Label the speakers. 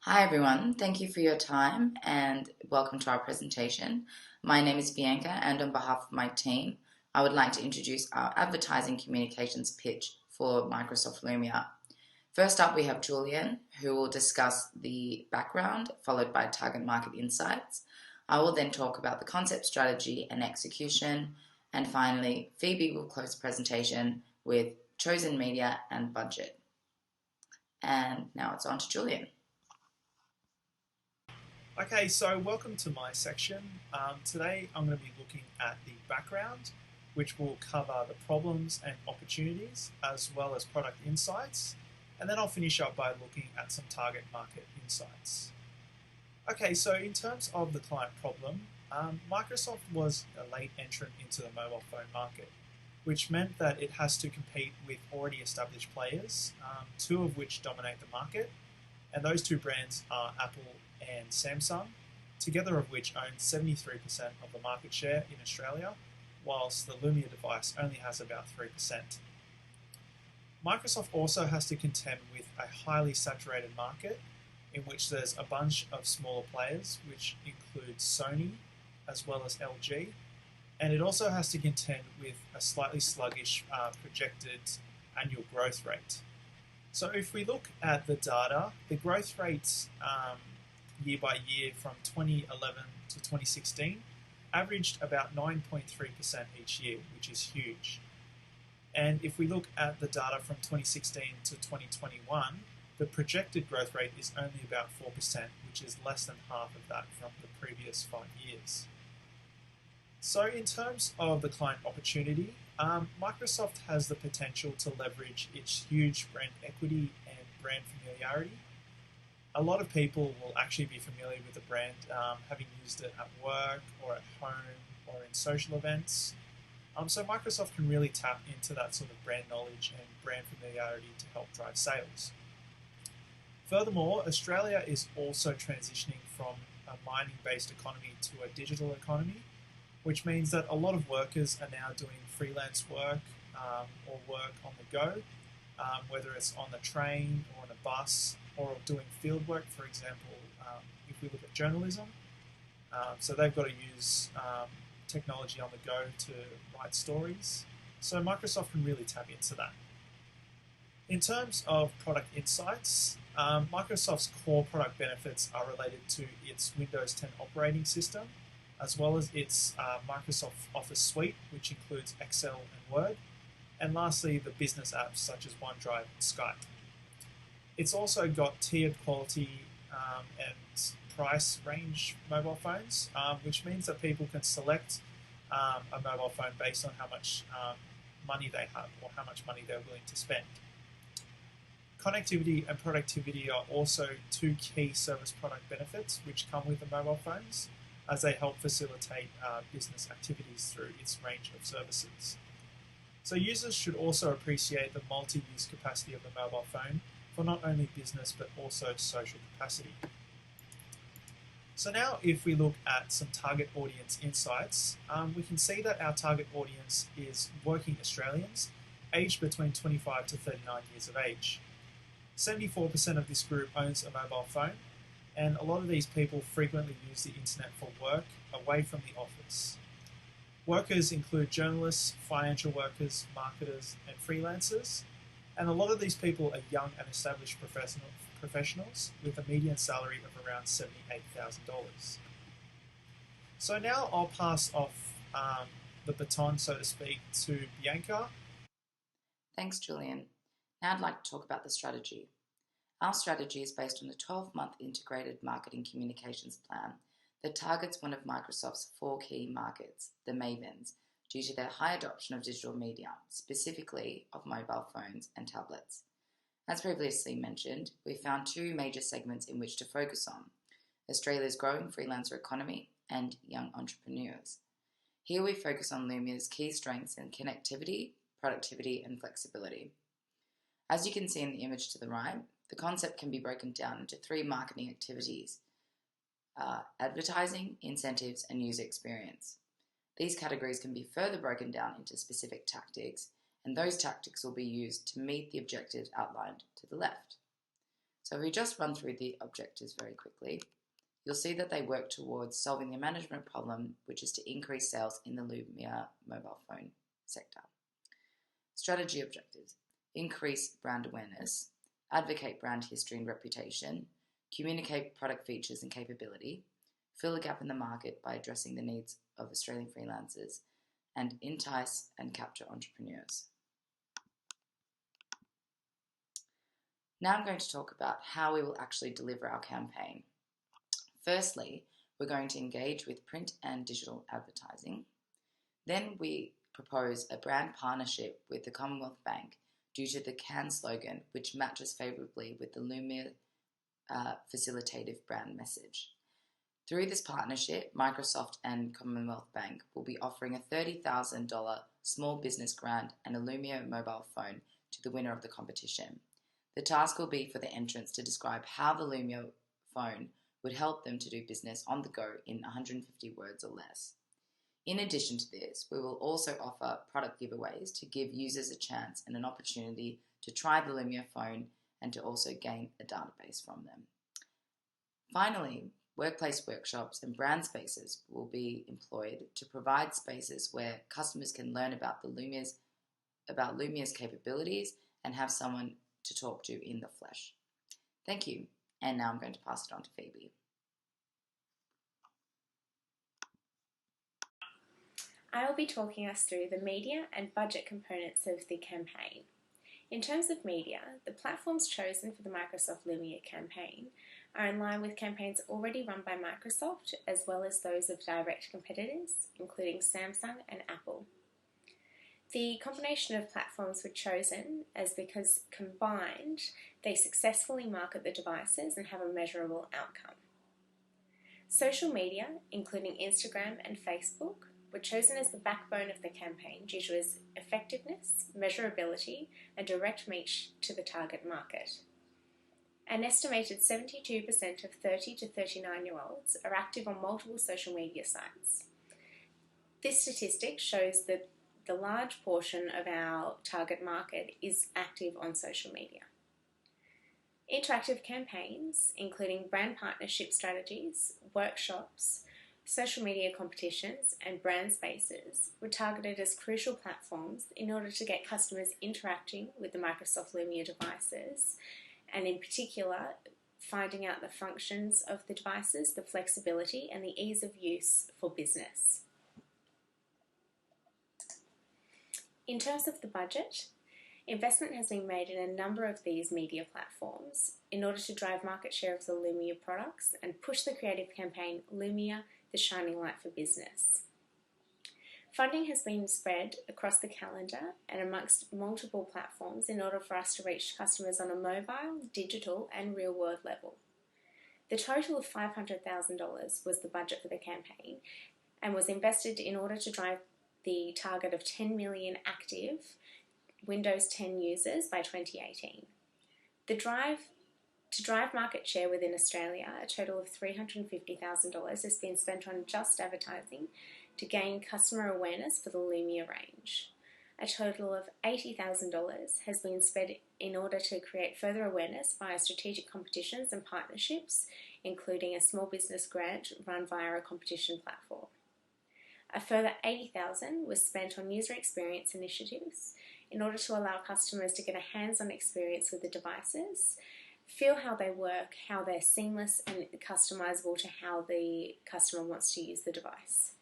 Speaker 1: Hi everyone, thank you for your time and welcome to our presentation. My name is Bianca and on behalf of my team, I would like to introduce our advertising communications pitch for Microsoft Lumia. First up, we have Julien, who will discuss the background, followed by target market insights. I will then talk about the concept, strategy, and execution. And finally, Phoebe will close the presentation with chosen media and budget. And now it's on to Julien.
Speaker 2: Okay, so welcome to my section. Today I'm going to be looking at the background, which will cover the problems and opportunities as well as product insights. And then I'll finish up by looking at some target market insights. Okay, so in terms of the client problem, Microsoft was a late entrant into the mobile phone market, which meant that it has to compete with already established players, two of which dominate the market. And those two brands are Apple and Samsung, together of which own 73% of the market share in Australia, whilst the Lumia device only has about 3%. Microsoft also has to contend with a highly saturated market in which there's a bunch of smaller players, which includes Sony as well as LG, and it also has to contend with a slightly sluggish projected annual growth rate. So if we look at the data, the growth rates year by year from 2011 to 2016 averaged about 9.3% each year, which is huge. And if we look at the data from 2016 to 2021, the projected growth rate is only about 4%, which is less than half of that from the previous 5 years. So in terms of the client opportunity, Microsoft has the potential to leverage its huge brand equity and brand familiarity. A lot of people will actually be familiar with the brand, having used it at work or at home or in social events. So Microsoft can really tap into that sort of brand knowledge and brand familiarity to help drive sales. Furthermore, Australia is also transitioning from a mining-based economy to a digital economy, which means that a lot of workers are now doing freelance work or work on the go, whether it's on the train or on a bus or doing field work, for example, if we look at journalism. So they've got to use technology on the go to write stories. So Microsoft can really tap into that. In terms of product insights, Microsoft's core product benefits are related to its Windows 10 operating system, as well as its Microsoft Office suite, which includes Excel and Word, and lastly, the business apps such as OneDrive and Skype. It's also got tiered quality and price range mobile phones, which means that people can select a mobile phone based on how much money they have or how much money they're willing to spend. Connectivity and productivity are also two key service product benefits which come with the mobile phones, as they help facilitate business activities through its range of services. So users should also appreciate the multi-use capacity of the mobile phone for not only business but also social capacity. So now if we look at some target audience insights, we can see that our target audience is working Australians aged between 25 to 39 years of age. 74% of this group owns a mobile phone, and a lot of these people frequently use the internet for work away from the office. Workers include journalists, financial workers, marketers, and freelancers, and a lot of these people are young and established professionals with a median salary of around $78,000. So now I'll pass off the baton, so to speak, to Bianca.
Speaker 1: Thanks, Julien. Now I'd like to talk about the strategy. Our strategy is based on a 12-month integrated marketing communications plan that targets one of Microsoft's 4 key markets, the Mavens, due to their high adoption of digital media, specifically of mobile phones and tablets. As previously mentioned, we found 2 major segments in which to focus on: Australia's growing freelancer economy and young entrepreneurs. Here we focus on Lumia's key strengths in connectivity, productivity, and flexibility. As you can see in the image to the right, the concept can be broken down into 3 marketing activities: advertising, incentives, and user experience. These categories can be further broken down into specific tactics, and those tactics will be used to meet the objectives outlined to the left. So if we just run through the objectives very quickly, you'll see that they work towards solving the management problem, which is to increase sales in the Lumia mobile phone sector. Strategy objectives: increase brand awareness, advocate brand history and reputation, communicate product features and capability, fill a gap in the market by addressing the needs of Australian freelancers, and entice and capture entrepreneurs. Now I'm going to talk about how we will actually deliver our campaign. Firstly, we're going to engage with print and digital advertising. Then we propose a brand partnership with the Commonwealth Bank due to the CAN slogan, which matches favourably with the Lumia facilitative brand message. Through this partnership, Microsoft and Commonwealth Bank will be offering a $30,000 small business grant and a Lumia mobile phone to the winner of the competition. The task will be for the entrants to describe how the Lumia phone would help them to do business on the go in 150 words or less. In addition to this, we will also offer product giveaways to give users a chance and an opportunity to try the Lumia phone and to also gain a database from them. Finally, workplace workshops and brand spaces will be employed to provide spaces where customers can learn about Lumia's capabilities and have someone to talk to in the flesh. Thank you, and now I'm going to pass it on to Phoebe.
Speaker 3: I will be talking us through the media and budget components of the campaign. In terms of media, the platforms chosen for the Microsoft Lumia campaign are in line with campaigns already run by Microsoft, as well as those of direct competitors, including Samsung and Apple. The combination of platforms were chosen because combined, they successfully market the devices and have a measurable outcome. Social media, including Instagram and Facebook, were chosen as the backbone of the campaign due to its effectiveness, measurability, and direct reach to the target market. An estimated 72% of 30 to 39-year-olds are active on multiple social media sites. This statistic shows that the large portion of our target market is active on social media. Interactive campaigns, including brand partnership strategies, workshops, social media competitions, and brand spaces, were targeted as crucial platforms in order to get customers interacting with the Microsoft Lumia devices, and in particular, finding out the functions of the devices, the flexibility, and the ease of use for business. In terms of the budget, investment has been made in a number of these media platforms in order to drive market share of the Lumia products and push the creative campaign Lumia, the shining light for business. Funding has been spread across the calendar and amongst multiple platforms in order for us to reach customers on a mobile, digital, and real-world level. The total of $500,000 was the budget for the campaign and was invested in order to drive the target of 10 million active Windows 10 users by 2018. To drive market share within Australia, a total of $350,000 has been spent on just advertising to gain customer awareness for the Lumia range. A total of $80,000 has been spent in order to create further awareness via strategic competitions and partnerships, including a small business grant run via a competition platform. A further $80,000 was spent on user experience initiatives in order to allow customers to get a hands-on experience with the devices, feel how they work, how they're seamless and customizable to how the customer wants to use the device.